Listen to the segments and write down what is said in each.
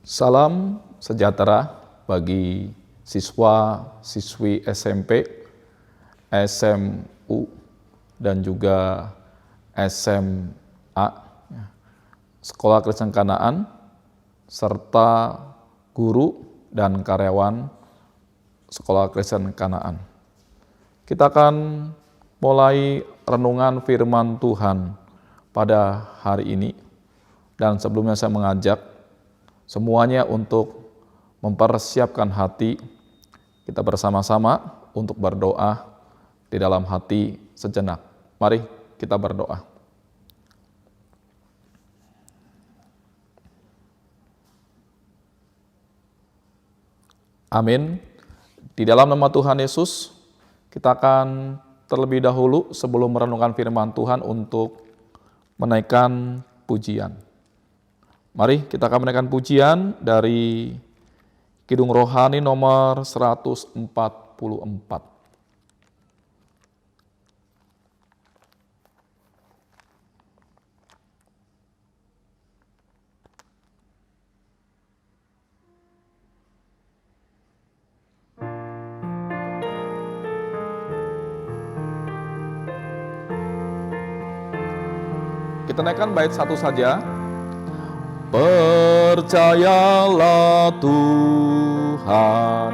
Salam sejahtera bagi siswa-siswi SMP, SMU, dan juga SMA, Sekolah Kristen Kanaan, serta guru dan karyawan Sekolah Kristen Kanaan. Kita akan mulai renungan firman Tuhan pada hari ini, dan sebelumnya saya mengajak semuanya untuk mempersiapkan hati, kita bersama-sama untuk berdoa di dalam hati sejenak. Mari kita berdoa. Amin. Di dalam nama Tuhan Yesus, kita akan terlebih dahulu sebelum merenungkan firman Tuhan untuk menaikkan pujian. Mari kita akan menaikkan pujian dari Kidung Rohani nomor 144. Kita naikkan bait satu saja. Percayalah Tuhan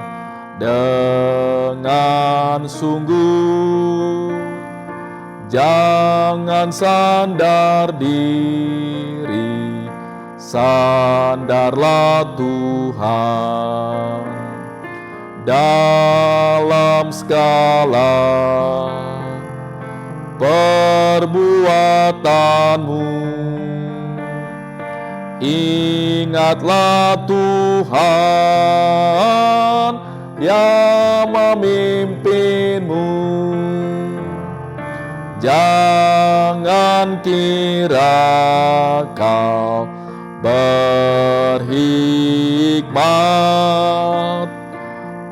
dengan sungguh, jangan sandar diri, sandarlah Tuhan dalam segala perbuatanmu. Ingatlah Tuhan yang memimpinmu, jangan kira kau berhikmat,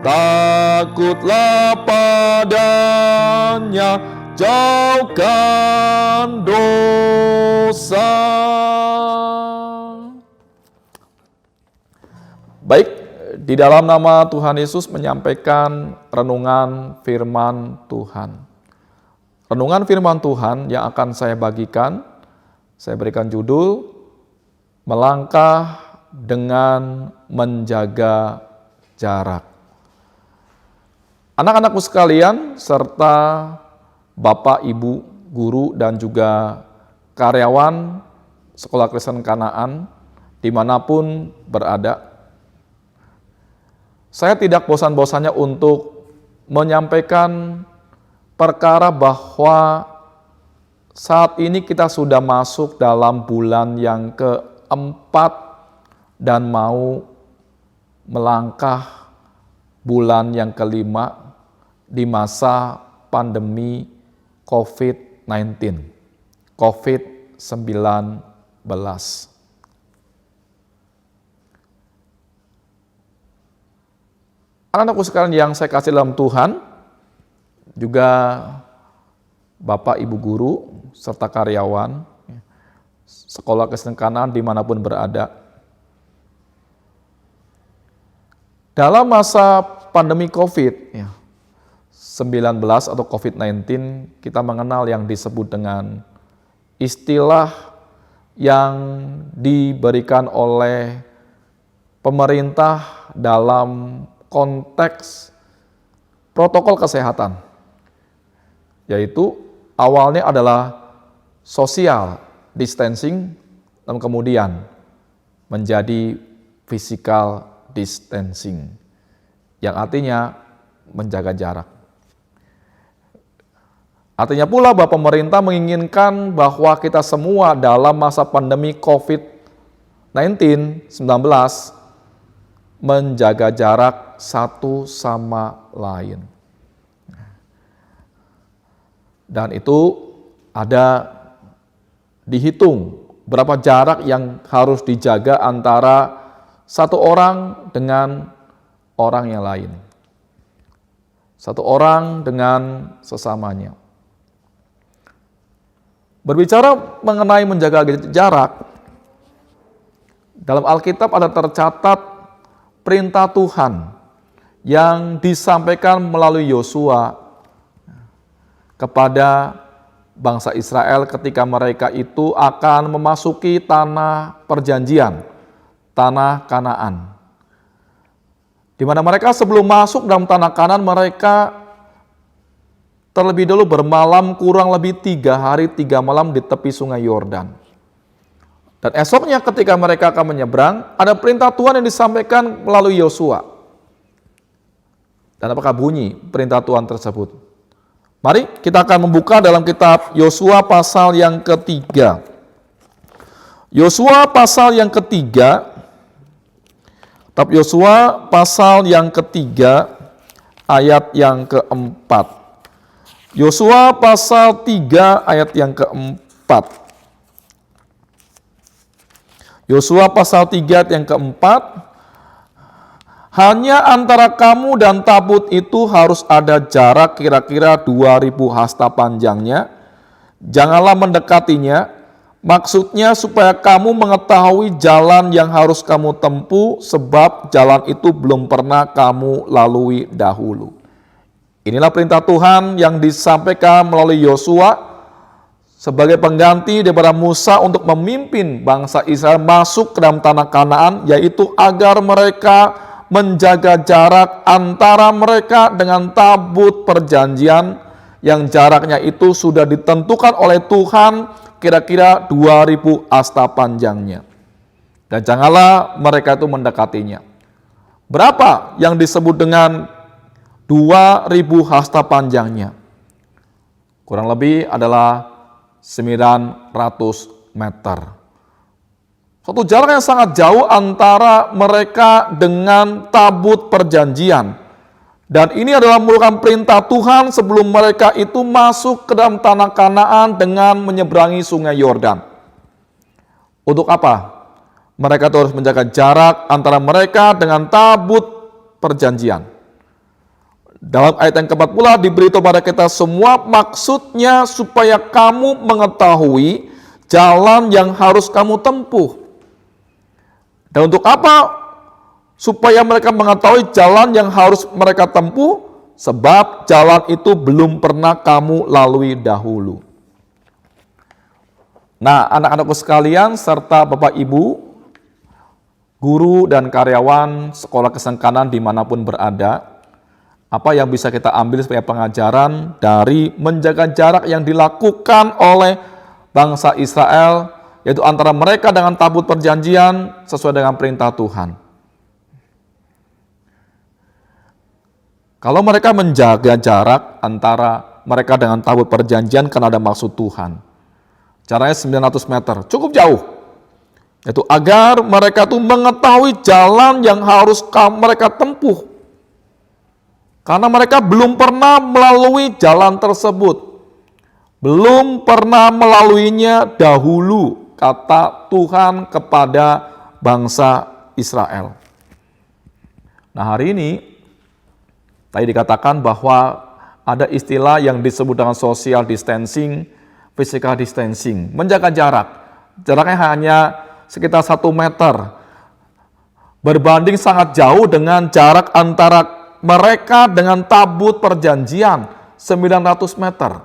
takutlah padanya, jauhkan dosa. Baik, di dalam nama Tuhan Yesus menyampaikan renungan firman Tuhan. Renungan firman Tuhan yang akan saya bagikan, saya berikan judul, Melangkah dengan Menjaga Jarak. Anak-anakku sekalian, serta Bapak, Ibu, guru, dan juga karyawan Sekolah Kristen Kanaan, dimanapun berada, saya tidak bosan-bosannya untuk menyampaikan perkara bahwa saat ini kita sudah masuk dalam bulan yang keempat dan mau melangkah bulan yang kelima di masa pandemi COVID-19. Anak-anakku sekalian yang saya kasih dalam Tuhan, juga Bapak, Ibu guru, serta karyawan Sekolah Kristen Kanaan dimanapun berada. Dalam masa pandemi COVID-19 atau COVID-19, kita mengenal yang disebut dengan istilah yang diberikan oleh pemerintah dalam konteks protokol kesehatan, yaitu awalnya adalah social distancing dan kemudian menjadi physical distancing, yang artinya menjaga jarak. Artinya pula bahwa pemerintah menginginkan bahwa kita semua dalam masa pandemi COVID-19 menjaga jarak satu sama lain. Dan itu ada dihitung berapa jarak yang harus dijaga antara satu orang dengan orang yang lain. Satu orang dengan sesamanya. Berbicara mengenai menjaga jarak, Dalam Alkitab ada tercatat perintah Tuhan yang disampaikan melalui Yosua kepada bangsa Israel ketika mereka itu akan memasuki tanah perjanjian, tanah Kanaan. Di mana mereka sebelum masuk dalam tanah Kanaan, mereka terlebih dulu bermalam kurang lebih 3 hari 3 malam di tepi sungai Yordan. Dan esoknya ketika mereka akan menyeberang, ada perintah Tuhan yang disampaikan melalui Yosua. Dan apakah bunyi perintah Tuhan tersebut? Mari kita akan membuka dalam kitab Yosua pasal yang ketiga. Yosua pasal yang ketiga, kitab Yosua pasal yang ketiga, ayat yang keempat. Yosua pasal 3 ayat yang keempat. Yosua pasal 3 ayat yang keempat. Hanya antara kamu dan tabut itu harus ada jarak kira-kira 2000 hasta panjangnya. Janganlah mendekatinya. Maksudnya supaya kamu mengetahui jalan yang harus kamu tempuh, sebab jalan itu belum pernah kamu lalui dahulu. Inilah perintah Tuhan yang disampaikan melalui Yosua sebagai pengganti daripada Musa untuk memimpin bangsa Israel masuk ke dalam tanah Kanaan, yaitu agar mereka menjaga jarak antara mereka dengan tabut perjanjian yang jaraknya itu sudah ditentukan oleh Tuhan kira-kira 2000 hasta panjangnya. Dan janganlah mereka itu mendekatinya. Berapa yang disebut dengan 2000 hasta panjangnya? Kurang lebih adalah 900 meter. Suatu jarak yang sangat jauh antara mereka dengan tabut perjanjian. Dan ini adalah merupakan perintah Tuhan sebelum mereka itu masuk ke dalam tanah Kanaan dengan menyeberangi sungai Yordan. Untuk apa? Mereka itu harus menjaga jarak antara mereka dengan tabut perjanjian. Dalam ayat yang keempat pula diberitahu pada kita semua, maksudnya supaya kamu mengetahui jalan yang harus kamu tempuh. Dan untuk apa? Supaya mereka mengetahui jalan yang harus mereka tempuh, sebab jalan itu belum pernah kamu lalui dahulu. Nah, anak-anakku sekalian, serta Bapak Ibu, guru dan karyawan sekolah kesengkanan dimanapun berada, apa yang bisa kita ambil sebagai pengajaran dari menjaga jarak yang dilakukan oleh bangsa Israel, yaitu antara mereka dengan tabut perjanjian sesuai dengan perintah Tuhan. Kalau mereka menjaga jarak antara mereka dengan tabut perjanjian karena ada maksud Tuhan. Jaraknya 900 meter, cukup jauh. Yaitu agar mereka itu mengetahui jalan yang harus mereka tempuh. Karena mereka belum pernah melalui jalan tersebut. Belum pernah melaluinya dahulu, kata Tuhan kepada bangsa Israel. Nah, hari ini tadi dikatakan bahwa ada istilah yang disebut dengan social distancing, physical distancing, menjaga jarak. Jaraknya hanya sekitar 1 meter. Berbanding sangat jauh dengan jarak antara mereka dengan tabut perjanjian 900 meter.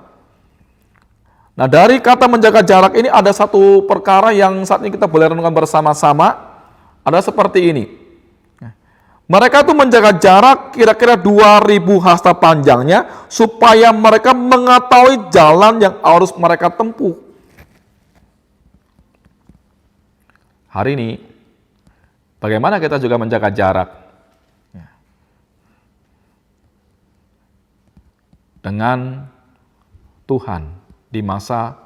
Nah, dari kata menjaga jarak ini ada satu perkara yang saat ini kita boleh renungkan bersama-sama. Ada seperti ini. Mereka itu menjaga jarak kira-kira 2000 hasta panjangnya supaya mereka mengetahui jalan yang harus mereka tempuh. Hari ini, bagaimana kita juga menjaga jarak dengan Tuhan di masa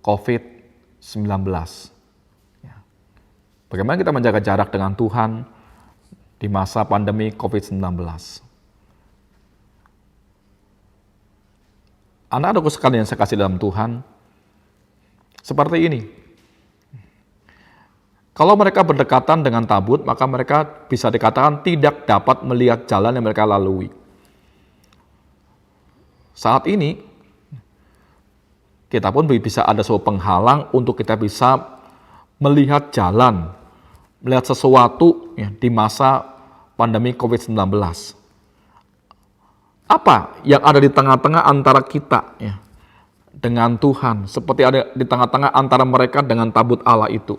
COVID-19. Bagaimana kita menjaga jarak dengan Tuhan di masa pandemi COVID-19? Anak-anakku sekalian yang saya kasih dalam Tuhan, seperti ini. Kalau mereka berdekatan dengan tabut, maka mereka bisa dikatakan tidak dapat melihat jalan yang mereka lalui. Saat ini, kita pun bisa ada suatu penghalang untuk kita bisa melihat jalan melihat sesuatu ya, di masa pandemi COVID-19. Apa yang ada di tengah-tengah antara kita ya, dengan Tuhan, seperti ada di tengah-tengah antara mereka dengan tabut Allah itu,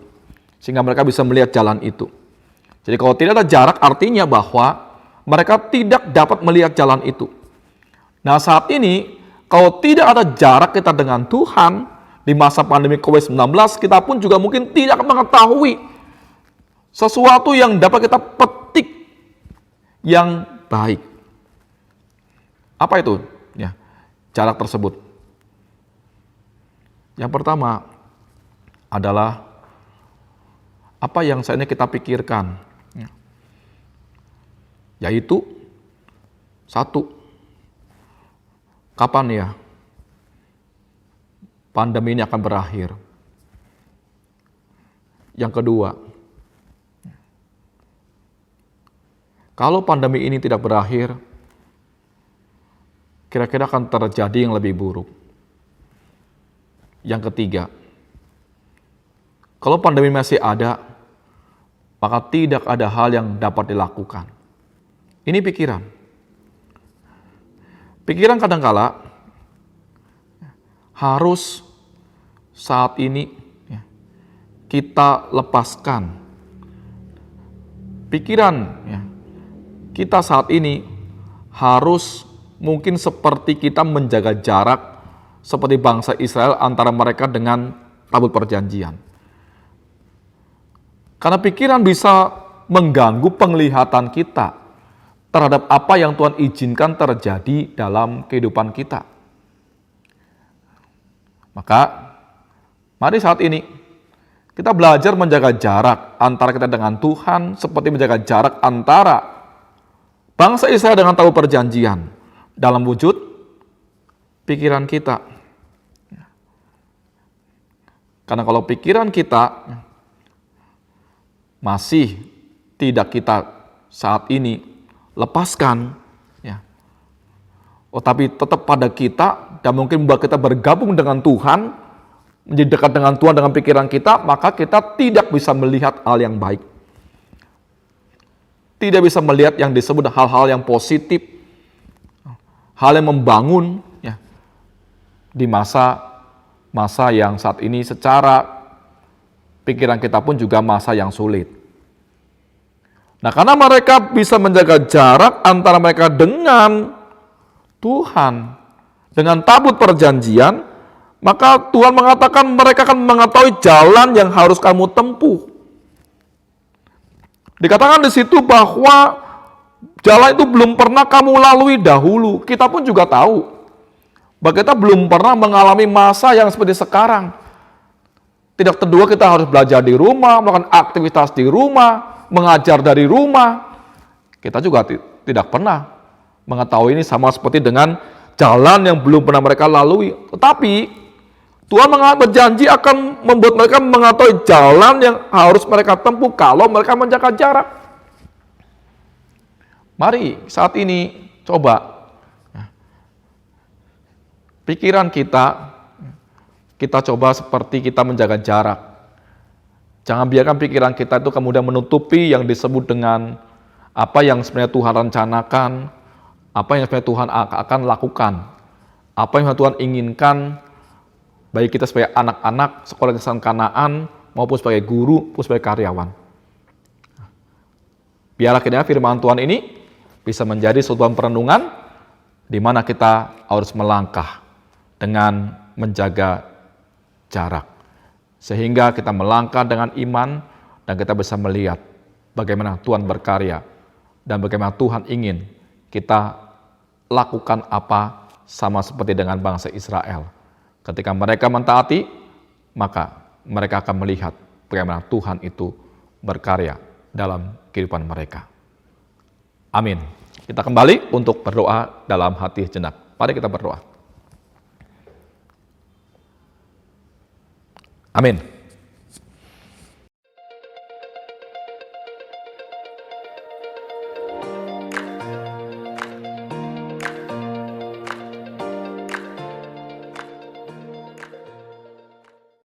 sehingga mereka bisa melihat jalan itu. Jadi kalau tidak ada jarak, artinya bahwa mereka tidak dapat melihat jalan itu. Nah saat ini, kalau tidak ada jarak kita dengan Tuhan, di masa pandemi COVID-19, kita pun juga mungkin tidak mengetahui sesuatu yang dapat kita petik yang baik. Apa itu? Ya, jarak tersebut. Yang pertama adalah apa yang saat ini kita pikirkan, yaitu satu, kapan ya pandemi ini akan berakhir? Yang kedua, kalau pandemi ini tidak berakhir, kira-kira akan terjadi yang lebih buruk. Yang ketiga, kalau pandemi masih ada, maka tidak ada hal yang dapat dilakukan. Ini pikiran. Pikiran kadangkala harus saat ini ya, kita lepaskan. Pikiran ya, kita saat ini harus mungkin seperti kita menjaga jarak seperti bangsa Israel antara mereka dengan tabut perjanjian. Karena pikiran bisa mengganggu penglihatan kita terhadap apa yang Tuhan izinkan terjadi dalam kehidupan kita. Maka, mari saat ini kita belajar menjaga jarak antara kita dengan Tuhan seperti menjaga jarak antara bangsa Israel dengan tabut perjanjian dalam wujud pikiran kita. Karena kalau pikiran kita masih tidak kita saat ini lepaskan, ya, tapi tetap pada kita dan mungkin membuat kita bergabung dengan Tuhan, menjadi dekat dengan Tuhan dengan pikiran kita, maka kita tidak bisa melihat hal yang baik. Tidak bisa melihat yang disebut hal-hal yang positif, hal yang membangun ya, di masa yang saat ini secara pikiran kita pun juga masa yang sulit. Nah, karena mereka bisa menjaga jarak antara mereka dengan Tuhan, dengan tabut perjanjian, maka Tuhan mengatakan mereka akan mengetahui jalan yang harus kamu tempuh. Dikatakan di situ bahwa jalan itu belum pernah kamu lalui dahulu. Kita pun juga tahu bahwa kita belum pernah mengalami masa yang seperti sekarang. Tidak kedua kita harus belajar di rumah, melakukan aktivitas di rumah, mengajar dari rumah. Kita juga tidak pernah mengetahui ini sama seperti dengan jalan yang belum pernah mereka lalui. Tetapi Tuhan berjanji akan membuat mereka mengetahui jalan yang harus mereka tempuh kalau mereka menjaga jarak. Mari saat ini coba pikiran kita coba seperti kita menjaga jarak. Jangan biarkan pikiran kita itu kemudian menutupi yang disebut dengan apa yang sebenarnya Tuhan rencanakan, apa yang sebenarnya Tuhan akan lakukan, apa yang Tuhan inginkan, baik kita sebagai anak-anak sekolah Kristen Kanaan, maupun sebagai guru, maupun sebagai karyawan. Biarlah kiranya firman Tuhan ini bisa menjadi suatu perenungan di mana kita harus melangkah dengan menjaga jarak. Sehingga kita melangkah dengan iman dan kita bisa melihat bagaimana Tuhan berkarya dan bagaimana Tuhan ingin kita lakukan apa sama seperti dengan bangsa Israel. Ketika mereka mentaati, maka mereka akan melihat bagaimana Tuhan itu berkarya dalam kehidupan mereka. Amin. Kita kembali untuk berdoa dalam hati jenak. Mari kita berdoa. Amin.